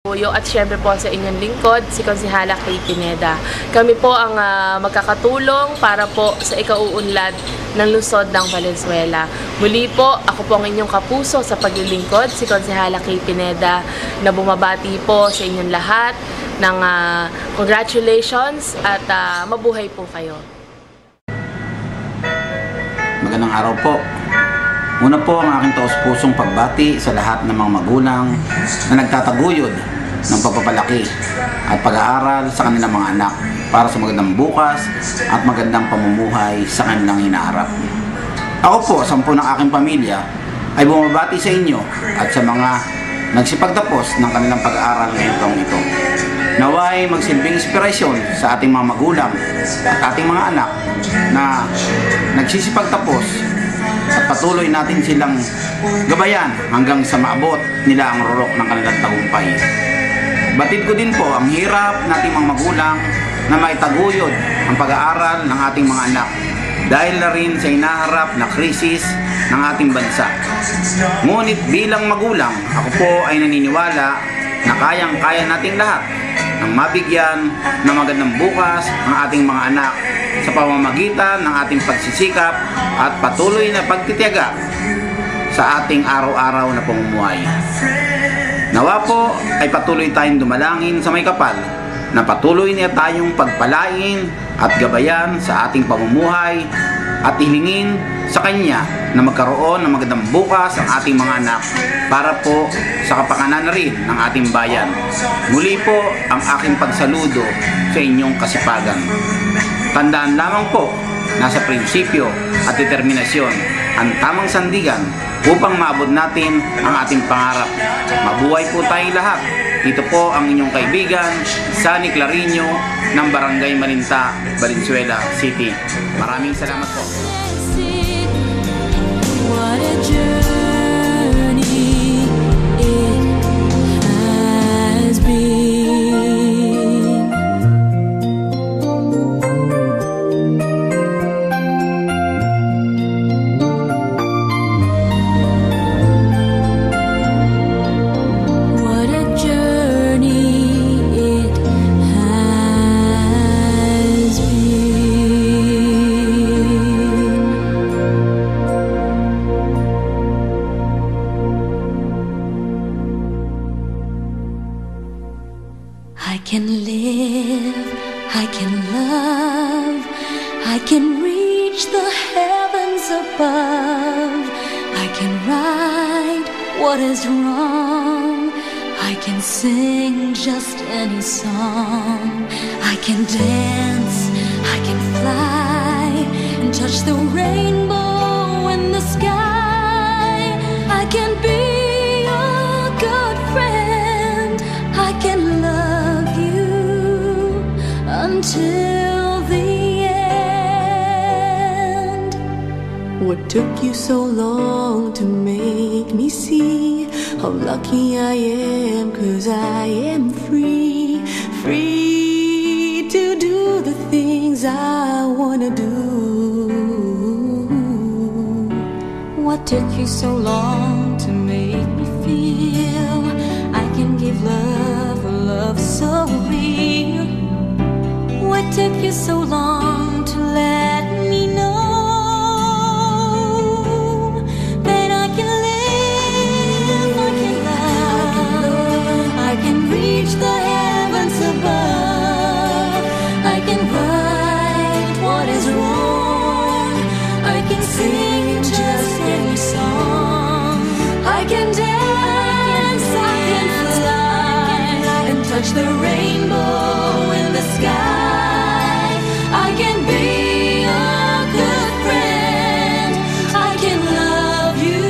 At syempre po sa inyong lingkod, si Konsehala Kay Pineda. Kami po ang magkakatulong para po sa ikauunlad ng lungsod ng Valenzuela. Muli po, ako po ang inyong kapuso sa paglilingkod, si Konsehala Kay Pineda, na bumabati po sa inyong lahat ng congratulations at mabuhay po kayo. Magandang araw po. Una po ang aking taos-pusong pagbati sa lahat ng mga magulang na nagtataguyod ng pagpapalaki at pag-aaral sa kanilang mga anak para sa magandang bukas at magandang pamumuhay sa kanilang hinaharap. Ako po, 10 ng aking pamilya, ay bumabati sa inyo at sa mga nagsipagtapos ng kanilang pag-aaral ngayong taong ito. Naway magsilbing inspirasyon sa ating mga magulang at ating mga anak na nagsisipagtapos at patuloy natin silang gabayan hanggang sa maabot nila ang rurok ng kanilang tagumpay. Batid ko din po ang hirap nating mga magulang na maitaguyod ang pag-aaral ng ating mga anak dahil na rin sa inaharap na krisis ng ating bansa. Ngunit bilang magulang, ako po ay naniniwala na kayang-kaya nating lahat ng mabigyan ng magandang bukas ang ating mga anak sa pamamagitan ng ating pagsisikap at patuloy na pagtitiyaga sa ating araw-araw na pamumuhay. Nawa po ay patuloy tayong dumalangin sa may kapal na patuloy niya tayong pagpalain at gabayan sa ating pamumuhay at hilingin sa Kanya na magkaroon ng magandang bukas ang ating mga anak para po sa kapakanan na rin ng ating bayan. Muli po ang aking pagsaludo sa inyong kasipagan. Tandaan lamang po, nasa prinsipyo at determinasyon ang tamang sandigan upang maabot natin ang ating pangarap. Mabuhay po tayong lahat. Ito po ang inyong kaibigan, Sunny Clarinho ng Barangay Malinta, Valenzuela City. Maraming salamat po. What a journey it has been. What a journey it has been. I can live, I can love, I can reach the heavens above. I can right what is wrong, I can sing just any song. I can dance, I can fly and touch the rainbow in the sky. I can be a good friend, I can love you until the end. What took you so long to make me see how lucky I am? 'Cause I am free, free to do the things I wanna do. What took you so long to make me feel I can give love, a love so real? What took you so long to let me know that I can live, I can love, I can reach the heavens above. I can right what is wrong, I can sing just any song. I can dance, I can fly and touch the rainbow in the sky. I can be a good friend, I can love you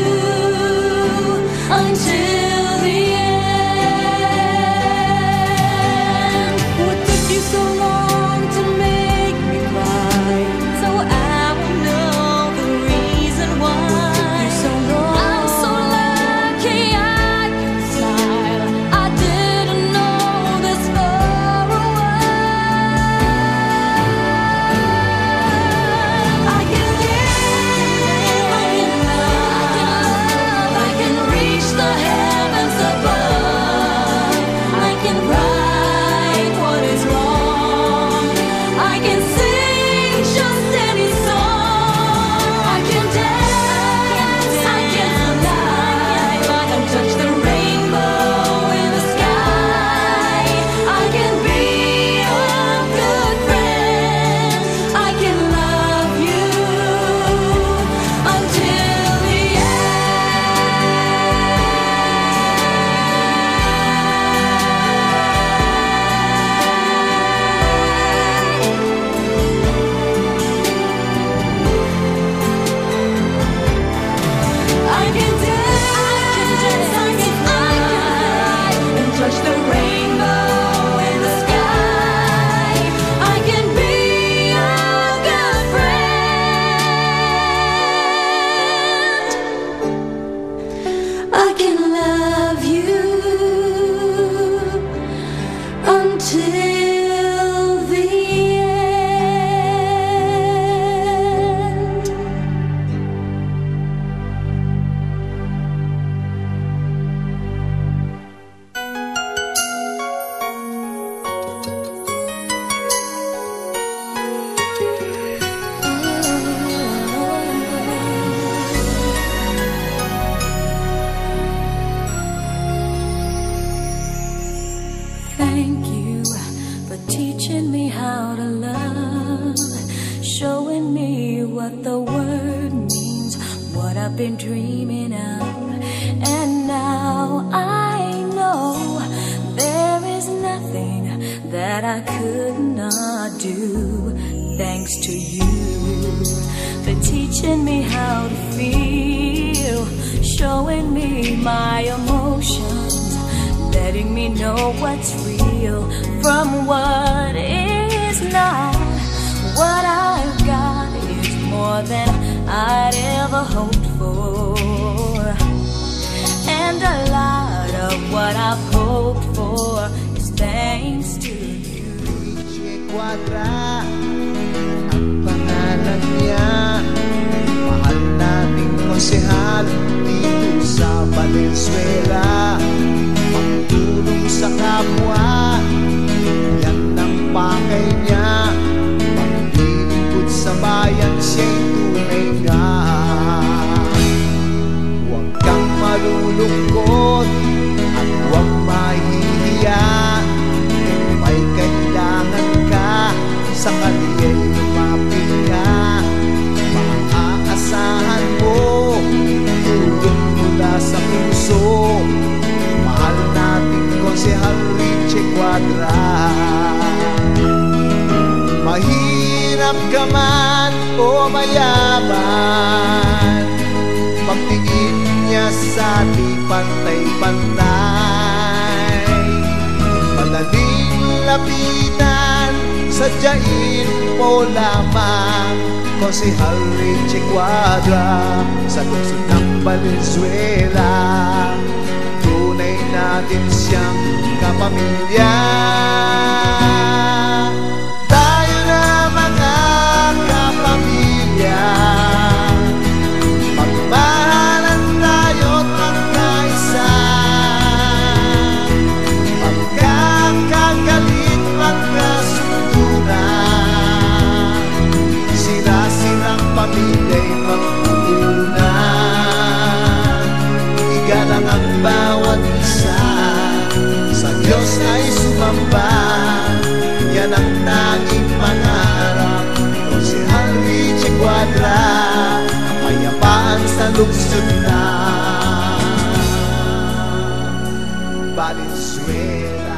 until the end. What took you so long to make me cry? So I will know the reason why. So I'm so lucky I can smile. I didn't know this. until the end. Thank you for teaching me how to love, showing me what the word means, what I've been dreaming of. And now I know there is nothing that I could not do. Thanks to you for teaching me how to feel, showing me my emotions, letting me know what's real from what is not. What I've got is more than I'd ever hoped for, and a lot of what I've hoped for is thanks to you. Quadra ang pangalan niya, mahal naming konsehal dito sa Valenzuela. Magtulong sa kapwa, yan ang pakay niya. Maglilingkod sa bayan, siya'y tunay nga. Huwag kang malulungkot at huwag mahihiya. Kung may kailangan ka, sa kaniya'y lumapit ka. Maaasahan mo tulong mula sa puso. Mahal nating Konsehal Richie Quadra. Mahirap ka man o mayaman, pagtingin niya sa ating pantay-pantay. Madaling lapitan, sadyain mo lamang Konsehal Richie Quadra sa lungsod ng Valenzuela. Tunay natin siyang kapamilya. Tayo na mga kapamilya, magmahalan tayo't magkaisa. Magkakagalit, magkasunduran, sila-silang pamilya'y magpuunan. Igalang ang bawat isa, sa Diyos ay sumamba. Yan ang tanging pangarap Konsehal Richie Quadra, kapayapaan sa lungsod na Valenzuela.